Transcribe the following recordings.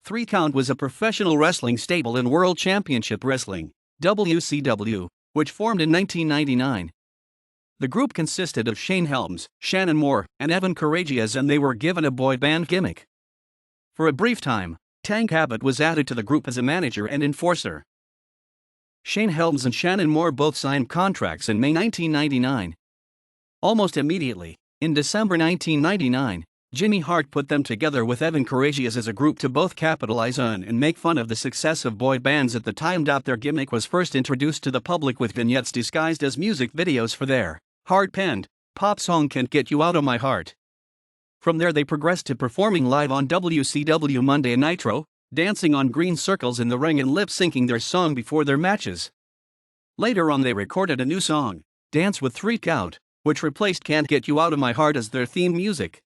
3 Count was a professional wrestling stable in World Championship Wrestling, WCW, which formed in 1999. The group consisted of Shane Helms, Shannon and Evan Karagias, and they were given a boy band gimmick. For a brief time, Tank Abbott was added to the group as a manager and enforcer. Shane Helms and Shannon both signed contracts in May 1999. Almost immediately, in December 1999, Jimmy Hart put them together with Evan Karagias as a group to both capitalize on and make fun of the success of boy bands at the time. Their gimmick was first introduced to the public with vignettes disguised as music videos for their hard-penned pop song Can't Get You Out of My Heart. From there they progressed to performing live on WCW Monday Nitro, dancing on green circles in the ring and lip-syncing their song before their matches. Later on they recorded a new song, Dance with 3 Count, which replaced Can't Get You Out of My Heart as their theme music.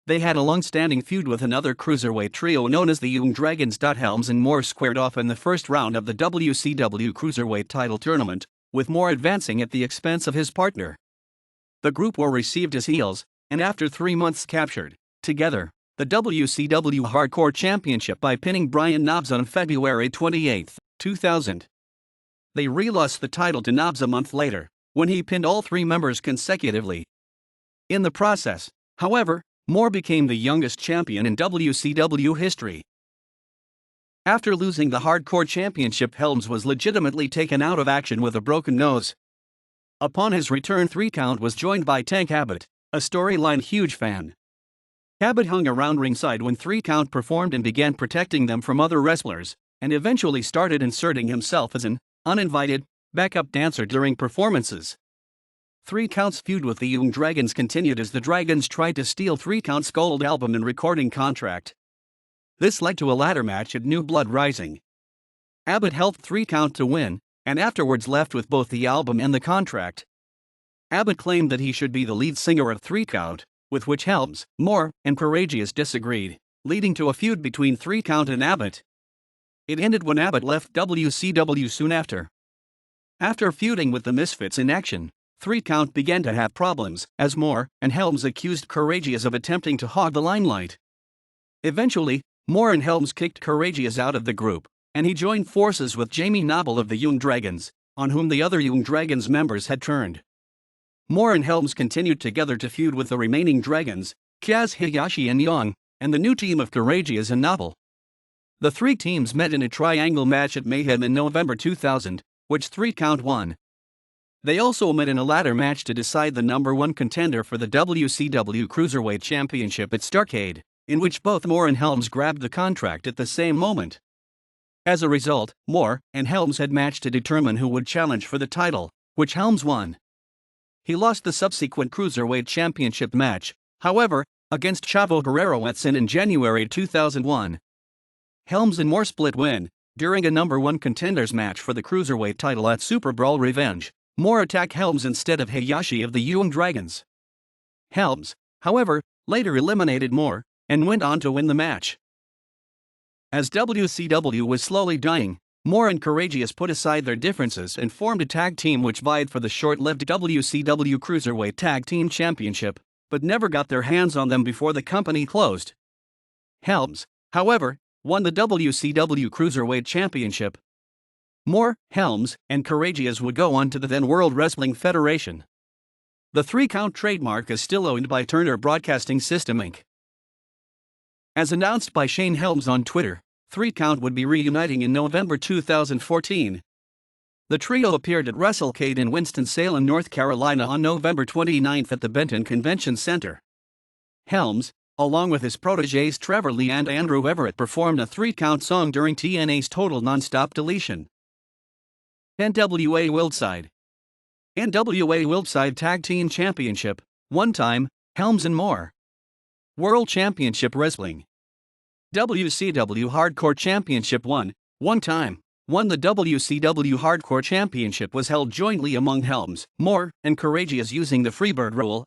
They had a long-standing feud with another cruiserweight trio known as the Young Dragons. Helms and Moore squared off in the first round of the WCW Cruiserweight title tournament, with Moore advancing at the expense of his partner. The group were received as heels, and after 3 months captured, together, the WCW Hardcore Championship by pinning Brian Knobbs on February 28, 2000. They relost the title to Knobbs a month later, when he pinned all 3 members consecutively. In the process, however, Moore became the youngest champion in WCW history. After losing the Hardcore Championship, Helms was legitimately taken out of action with a broken nose. Upon his return, 3 Count was joined by Tank Abbott, a storyline huge fan. Abbott hung around ringside when 3 Count performed and began protecting them from other wrestlers, and eventually started inserting himself as an uninvited backup dancer during performances. 3 Count's feud with the Young Dragons continued as the Dragons tried to steal 3 Count's gold album and recording contract. This led to a ladder match at New Blood Rising. Abbott helped 3 Count to win, and afterwards left with both the album and the contract. Abbott claimed that he should be the lead singer of 3 Count, with which Helms, Moore, and Karagias disagreed, leading to a feud between 3 Count and Abbott. It ended when Abbott left WCW soon after. After feuding with the Misfits in action, 3 Count began to have problems, as Moore and Helms accused Karagias of attempting to hog the limelight. Eventually, Moore and Helms kicked Karagias out of the group, and he joined forces with Jamie Noble of the Young Dragons, on whom the other Young Dragons members had turned. Moore and Helms continued together to feud with the remaining Dragons, Kaz Hayashi and Young, and the new team of Karagias and Noble. The 3 teams met in a triangle match at Mayhem in November 2000, which 3 Count won. They also met in a ladder match to decide the #1 contender for the WCW Cruiserweight Championship at Starrcade, in which both Moore and Helms grabbed the contract at the same moment. As a result, Moore and Helms had matched to determine who would challenge for the title, which Helms won. He lost the subsequent Cruiserweight Championship match, however, against Chavo Guerrero at Sin in January 2001. Helms and Moore split win. During a #1 contenders match for the Cruiserweight title at Super Brawl Revenge, Moore attacked Helms instead of Hayashi of the Young Dragons. Helms, however, later eliminated Moore, and went on to win the match. As WCW was slowly dying, Moore and Karagias put aside their differences and formed a tag team which vied for the short-lived WCW Cruiserweight Tag Team Championship, but never got their hands on them before the company closed. Helms, however, won the WCW Cruiserweight Championship. Moore, Helms, and Karagias would go on to the then World Wrestling Federation. The 3 Count trademark is still owned by Turner Broadcasting System Inc. As announced by Shane Helms on Twitter, 3 Count would be reuniting in November 2014. The trio appeared at WrestleCade in Winston-Salem, North Carolina on November 29 at the Benton Convention Center. Helms, along with his protégés Trevor Lee and Andrew Everett, performed a 3 Count song during TNA's Total Nonstop Deletion. NWA Worldside Tag Team Championship, 1 time, Helms and Moore. World Championship Wrestling. WCW Hardcore Championship 1 time. The WCW Hardcore Championship was held jointly among Helms, Moore, and Karagias using the Freebird rule,